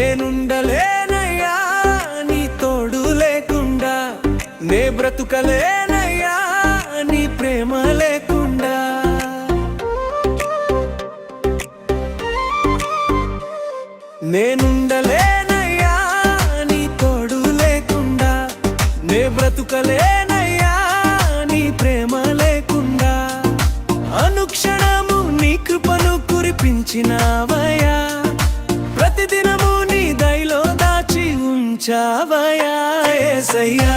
నేనుండలేనయ్యా నీ తోడు లేకుండా, నే బ్రతుకలేనయ్యా నీ ప్రేమ లేకుండా. నేనుండలేనయ్యా నీ తోడు లేకుండా, నే బ్రతుకలేనయ్యా నీ ప్రేమ లేకుండా. అనుక్షణము నీ కృపను కురిపించినావయ్యా, ప్రతిదినము నీ దయలో దాచి ఉంచావయ్యా యేసయ్యా.